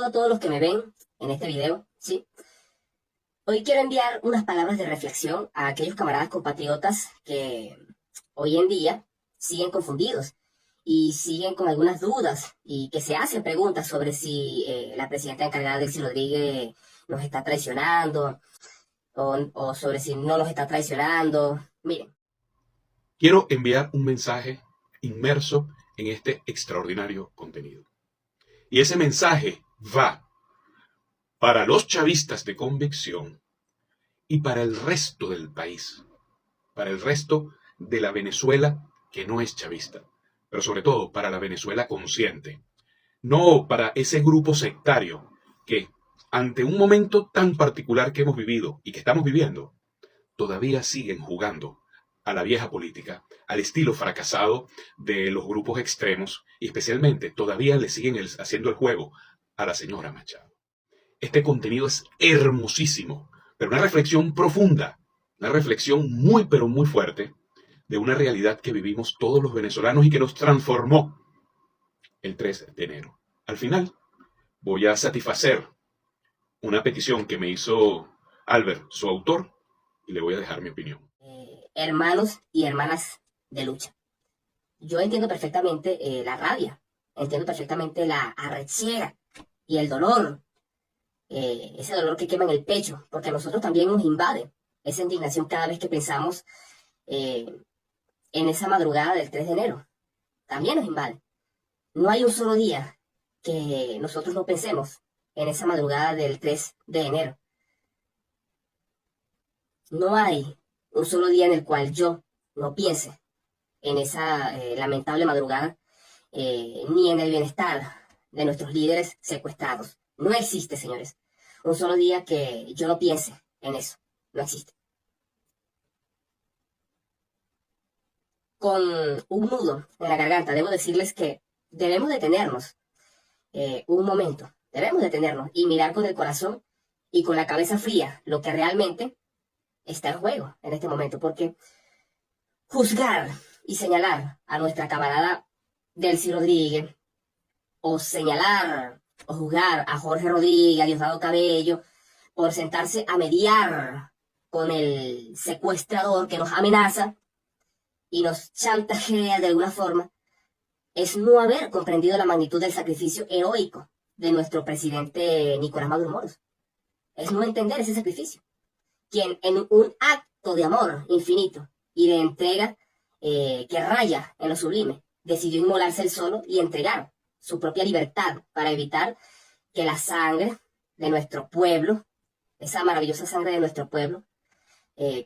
saludo a todos los que me ven en este video, ¿sí? Hoy quiero enviar unas palabras de reflexión a aquellos camaradas compatriotas que hoy en día siguen confundidos y siguen con algunas dudas y que se hacen preguntas sobre si la presidenta encargada, Delcy Rodríguez, nos está traicionando o sobre si no nos está traicionando. Miren. Quiero enviar un mensaje inmerso en este extraordinario contenido. Y ese mensaje va para los chavistas de convicción y para el resto del país, para el resto de la Venezuela que no es chavista, pero sobre todo para la Venezuela consciente, no para ese grupo sectario que, ante un momento tan particular que hemos vivido y que estamos viviendo, todavía siguen jugando a la vieja política, al estilo fracasado de los grupos extremos y especialmente todavía le siguen haciendo el juego a la señora Machado. Este contenido es hermosísimo, pero una reflexión profunda, una reflexión muy pero muy fuerte de una realidad que vivimos todos los venezolanos y que nos transformó el 3 de enero. Al final voy a satisfacer una petición que me hizo Albert, su autor, y le voy a dejar mi opinión. Hermanos y hermanas de lucha. Yo entiendo perfectamente la rabia, entiendo perfectamente la arrechera y el dolor, ese dolor que quema en el pecho, porque a nosotros también nos invade esa indignación cada vez que pensamos en esa madrugada del 3 de enero. También nos invade. No hay un solo día que nosotros no pensemos en esa madrugada del 3 de enero. No hay un solo día en el cual yo no piense en esa lamentable madrugada, ni en el bienestar de nuestros líderes secuestrados. No existe, señores, un solo día que yo no piense en eso. No existe. Con un nudo en la garganta, debo decirles que debemos detenernos un momento. Debemos detenernos y mirar con el corazón y con la cabeza fría lo que realmente está en juego en este momento, porque juzgar y señalar a nuestra camarada Delcy Rodríguez, o señalar o juzgar a Jorge Rodríguez, a Diosdado Cabello, por sentarse a mediar con el secuestrador que nos amenaza y nos chantajea de alguna forma, es no haber comprendido la magnitud del sacrificio heroico de nuestro presidente Nicolás Maduro Moros. Es no entender ese sacrificio. Quien en un acto de amor infinito y de entrega que raya en lo sublime, decidió inmolarse él solo y entregar su propia libertad para evitar que la sangre de nuestro pueblo, esa maravillosa sangre de nuestro pueblo,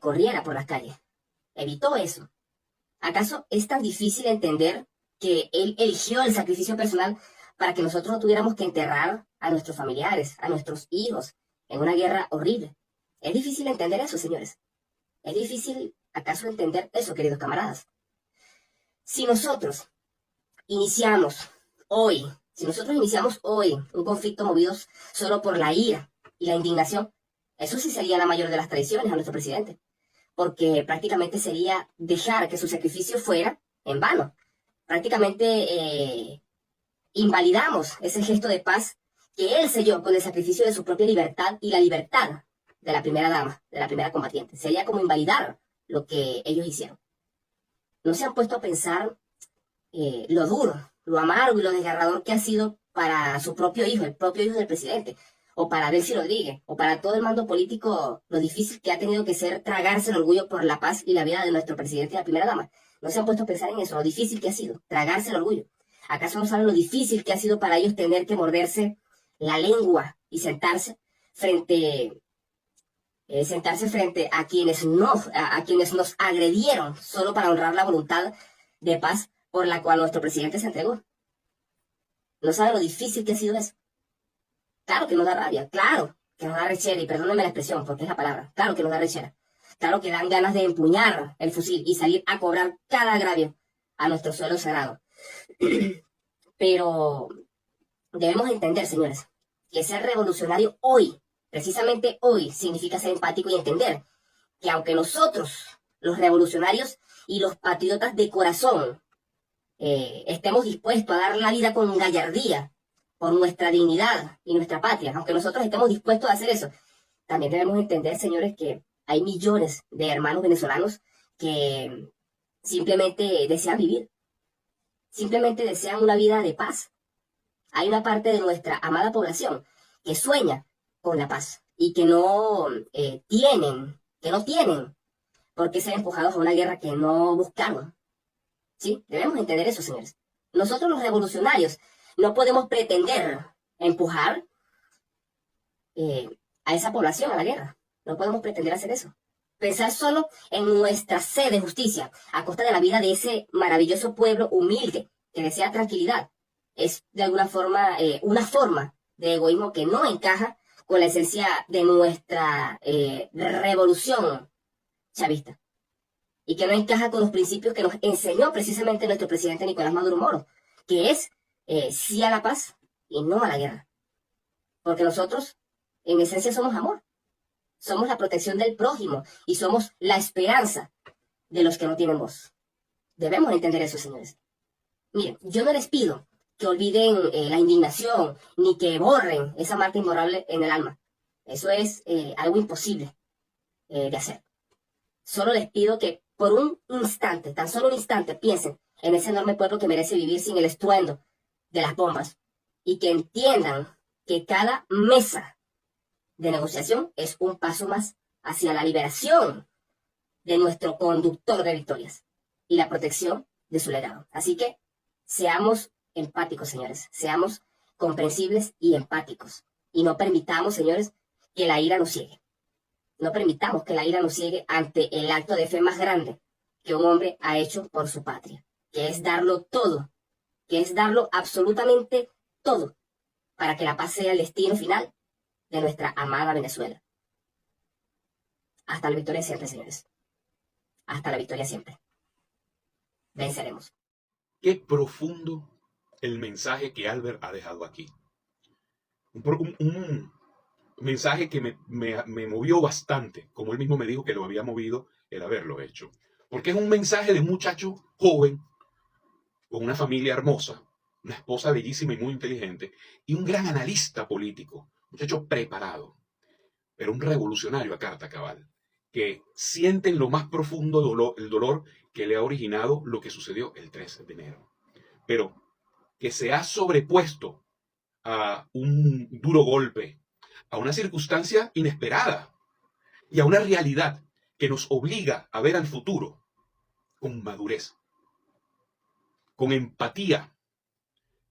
corriera por las calles. Evitó eso. ¿Acaso es tan difícil entender que él eligió el sacrificio personal para que nosotros no tuviéramos que enterrar a nuestros familiares, a nuestros hijos, en una guerra horrible? Es difícil entender eso, señores. ¿Es difícil acaso entender eso, queridos camaradas? Si nosotros iniciamos hoy un conflicto movidos solo por la ira y la indignación, eso sí sería la mayor de las traiciones a nuestro presidente, porque prácticamente sería dejar que su sacrificio fuera en vano. Prácticamente invalidamos ese gesto de paz que él selló con el sacrificio de su propia libertad y la libertad de la primera dama, de la primera combatiente. Sería como invalidar lo que ellos hicieron. No se han puesto a pensar lo duro, lo amargo y lo desgarrador que ha sido para su propio hijo, el propio hijo del presidente, o para Delcy Rodríguez, o para todo el mando político, lo difícil que ha tenido que ser tragarse el orgullo por la paz y la vida de nuestro presidente y la primera dama. No se han puesto a pensar en eso, lo difícil que ha sido tragarse el orgullo. ¿Acaso no saben lo difícil que ha sido para ellos tener que morderse la lengua y sentarse frente a quienes nos agredieron solo para honrar la voluntad de paz por la cual nuestro presidente se entregó? ¿No saben lo difícil que ha sido eso? Claro que nos da rabia, claro que nos da rechera, y perdónenme la expresión porque es la palabra, claro que nos da rechera, claro que dan ganas de empuñar el fusil y salir a cobrar cada agravio a nuestro suelo sagrado. Pero debemos entender, señores, que ser revolucionario hoy, precisamente hoy, significa ser empático y entender que aunque nosotros, los revolucionarios y los patriotas de corazón, estemos dispuestos a dar la vida con gallardía por nuestra dignidad y nuestra patria, aunque nosotros estemos dispuestos a hacer eso, también debemos entender, señores, que hay millones de hermanos venezolanos que simplemente desean vivir, simplemente desean una vida de paz. Hay una parte de nuestra amada población que sueña con la paz y que no tienen por qué ser empujados a una guerra que no buscaron. ¿Sí? Debemos entender eso, señores. Nosotros los revolucionarios no podemos pretender empujar a esa población a la guerra. No podemos pretender hacer eso. Pensar solo en nuestra sed de justicia a costa de la vida de ese maravilloso pueblo humilde que desea tranquilidad es de alguna forma una forma de egoísmo que no encaja con la esencia de nuestra revolución chavista y que no encaja con los principios que nos enseñó precisamente nuestro presidente Nicolás Maduro Moro, que es sí a la paz y no a la guerra. Porque nosotros, en esencia, somos amor. Somos la protección del prójimo y somos la esperanza de los que no tienen voz. Debemos entender eso, señores. Miren, yo no les pido que olviden la indignación ni que borren esa marca imborrable en el alma. Eso es algo imposible de hacer. Solo les pido que por un instante, tan solo un instante, piensen en ese enorme pueblo que merece vivir sin el estruendo de las bombas y que entiendan que cada mesa de negociación es un paso más hacia la liberación de nuestro conductor de victorias y la protección de su legado. Así que seamos empáticos, señores, seamos comprensibles y empáticos y no permitamos, señores, que la ira nos ciegue. No permitamos que la ira nos ciegue ante el acto de fe más grande que un hombre ha hecho por su patria, que es darlo todo, que es darlo absolutamente todo para que la paz sea el destino final de nuestra amada Venezuela. Hasta la victoria siempre, señores. Hasta la victoria siempre. Venceremos. Qué profundo el mensaje que Albert ha dejado aquí. Un mensaje que me movió bastante, como él mismo me dijo que lo había movido el haberlo hecho. Porque es un mensaje de un muchacho joven, con una familia hermosa, una esposa bellísima y muy inteligente, y un gran analista político, un muchacho preparado, pero un revolucionario a carta cabal, que siente en lo más profundo el dolor que le ha originado lo que sucedió el 3 de enero. Pero que se ha sobrepuesto a un duro golpe, a una circunstancia inesperada y a una realidad que nos obliga a ver al futuro con madurez, con empatía,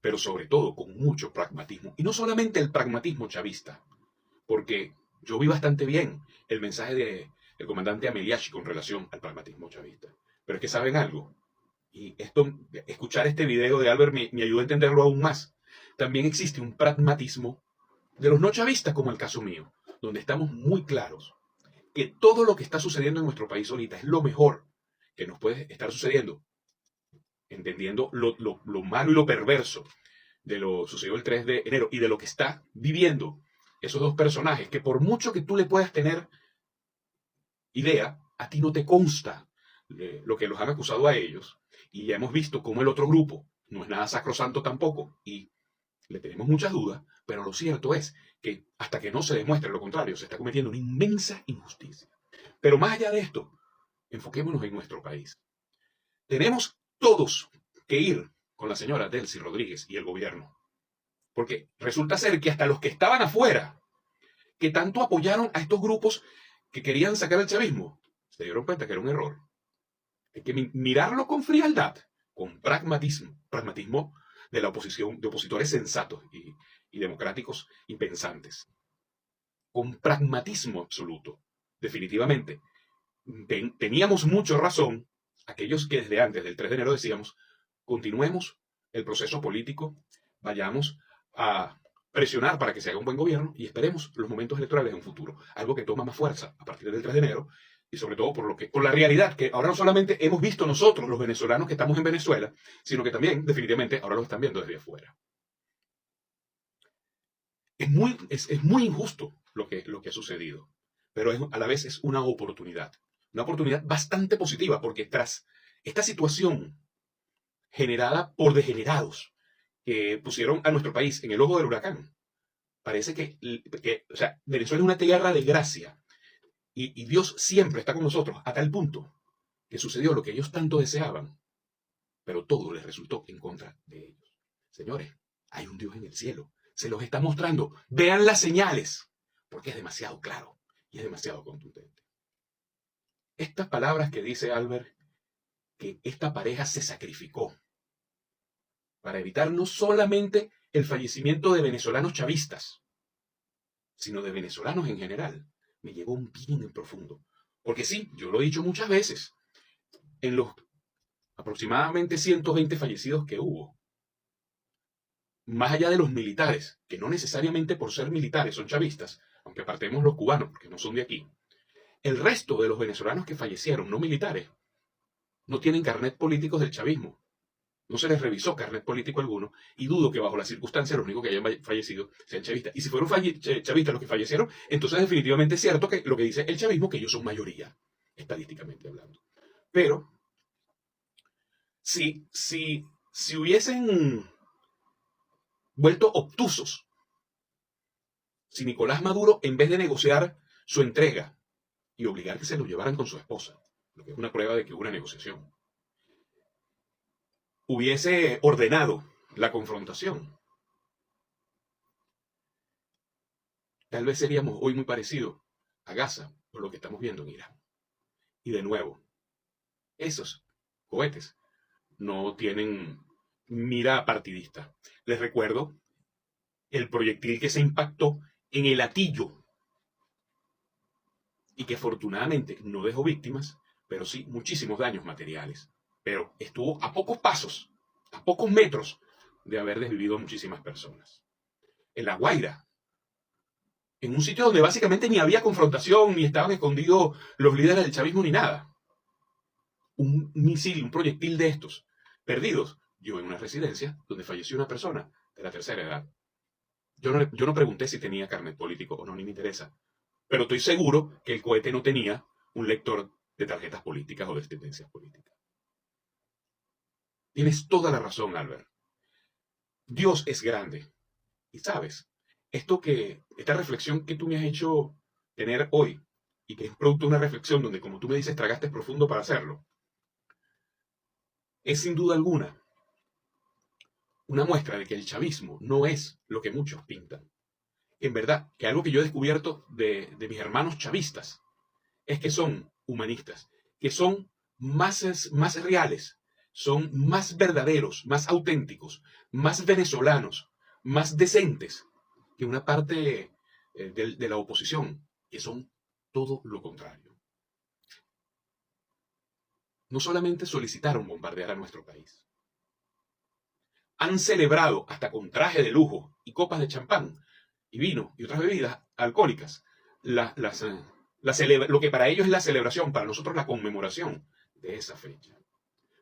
pero sobre todo con mucho pragmatismo. Y no solamente el pragmatismo chavista, porque yo vi bastante bien el mensaje del comandante Ameliachi con relación al pragmatismo chavista. Pero es que saben algo, y escuchar este video de Albert me ayudó a entenderlo aún más. También existe un pragmatismo de los no chavistas, como el caso mío, donde estamos muy claros que todo lo que está sucediendo en nuestro país ahorita es lo mejor que nos puede estar sucediendo, entendiendo lo malo y lo perverso de lo sucedido el 3 de enero y de lo que está viviendo esos dos personajes, que por mucho que tú le puedas tener idea, a ti no te consta lo que los han acusado a ellos, y ya hemos visto cómo el otro grupo no es nada sacrosanto tampoco, y le tenemos muchas dudas, pero lo cierto es que hasta que no se demuestre lo contrario, se está cometiendo una inmensa injusticia. Pero más allá de esto, enfoquémonos en nuestro país. Tenemos todos que ir con la señora Delcy Rodríguez y el gobierno, porque resulta ser que hasta los que estaban afuera, que tanto apoyaron a estos grupos que querían sacar el chavismo, se dieron cuenta que era un error. Hay que mirarlo con frialdad, con pragmatismo de la oposición, de opositores sensatos y democráticos y pensantes. Con pragmatismo absoluto. Definitivamente, teníamos mucha razón aquellos que desde antes del 3 de enero decíamos, continuemos el proceso político, vayamos a presionar para que se haga un buen gobierno y esperemos los momentos electorales en un futuro. Algo que toma más fuerza a partir del 3 de enero y sobre todo por la realidad que ahora no solamente hemos visto nosotros, los venezolanos que estamos en Venezuela, sino que también, definitivamente, ahora lo están viendo desde afuera. Es muy injusto lo que ha sucedido, pero a la vez es una oportunidad bastante positiva, porque tras esta situación generada por degenerados que pusieron a nuestro país en el ojo del huracán. Parece o sea, Venezuela es una tierra de gracia y Dios siempre está con nosotros a tal punto que sucedió lo que ellos tanto deseaban, pero todo les resultó en contra de ellos. Señores, hay un Dios en el cielo, se los está mostrando. Vean las señales, porque es demasiado claro y es demasiado contundente. Estas palabras que dice Albert, que esta pareja se sacrificó para evitar no solamente el fallecimiento de venezolanos chavistas, sino de venezolanos en general, me llevó un bien en profundo. Porque sí, yo lo he dicho muchas veces, en los aproximadamente 120 fallecidos que hubo, más allá de los militares, que no necesariamente por ser militares son chavistas, aunque apartemos los cubanos, porque no son de aquí, el resto de los venezolanos que fallecieron, no militares, no tienen carnet políticos del chavismo. No se les revisó carnet político alguno y dudo que bajo las circunstancias los únicos que hayan fallecido sean chavistas. Y si fueron chavistas los que fallecieron, entonces definitivamente es cierto que lo que dice el chavismo, que ellos son mayoría, estadísticamente hablando. Pero si hubiesen vuelto obtusos, si Nicolás Maduro, en vez de negociar su entrega y obligar que se lo llevaran con su esposa, lo que es una prueba de que hubo una negociación, hubiese ordenado la confrontación, tal vez seríamos hoy muy parecidos a Gaza por lo que estamos viendo en Irán. Y de nuevo, esos cohetes no tienen mira partidista. Les recuerdo el proyectil que se impactó en el Hatillo y que afortunadamente no dejó víctimas, pero sí muchísimos daños materiales. Pero estuvo a pocos pasos, a pocos metros de haber desvivido a muchísimas personas. En La Guaira, en un sitio donde básicamente ni había confrontación, ni estaban escondidos los líderes del chavismo, ni nada. Un misil, un proyectil de estos, perdidos, yo en una residencia donde falleció una persona de la tercera edad. Yo no pregunté si tenía carnet político o no, ni me interesa. Pero estoy seguro que el cohete no tenía un lector de tarjetas políticas o de tendencias políticas. Tienes toda la razón, Albert. Dios es grande. Y sabes, esta reflexión que tú me has hecho tener hoy, y que es producto de una reflexión donde, como tú me dices, tragaste profundo para hacerlo, es sin duda alguna una muestra de que el chavismo no es lo que muchos pintan. En verdad, que algo que yo he descubierto de mis hermanos chavistas es que son humanistas, que son más reales, son más verdaderos, más auténticos, más venezolanos, más decentes que una parte de la oposición, que son todo lo contrario. No solamente solicitaron bombardear a nuestro país, han celebrado hasta con traje de lujo y copas de champán y vino y otras bebidas alcohólicas lo que para ellos es la celebración, para nosotros la conmemoración de esa fecha.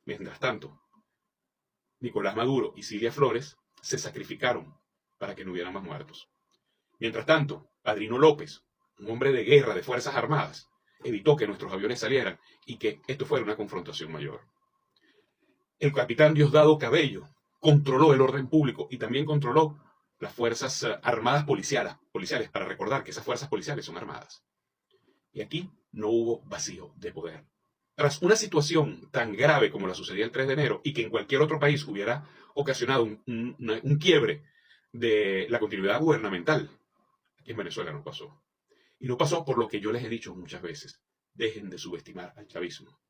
Mientras tanto, Nicolás Maduro y Cilia Flores se sacrificaron para que no hubiera más muertos. Mientras tanto, Padrino López, un hombre de guerra de Fuerzas Armadas, evitó que nuestros aviones salieran y que esto fuera una confrontación mayor. El capitán Diosdado Cabello controló el orden público y también controló las Fuerzas Armadas policiales, para recordar que esas fuerzas policiales son armadas. Y aquí no hubo vacío de poder. Tras una situación tan grave como la sucedía el 3 de enero y que en cualquier otro país hubiera ocasionado un quiebre de la continuidad gubernamental, aquí en Venezuela no pasó. Y no pasó por lo que yo les he dicho muchas veces. Dejen de subestimar al chavismo.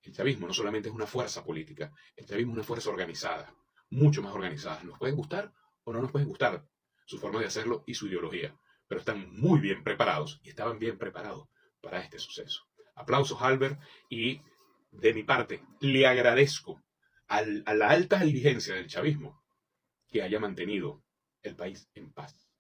El chavismo no solamente es una fuerza política, el chavismo es una fuerza organizada, mucho más organizada. Nos pueden gustar o no nos pueden gustar su forma de hacerlo y su ideología, pero están muy bien preparados y estaban bien preparados para este suceso. Aplausos, Albert, y de mi parte le agradezco a la alta dirigencia del chavismo que haya mantenido el país en paz.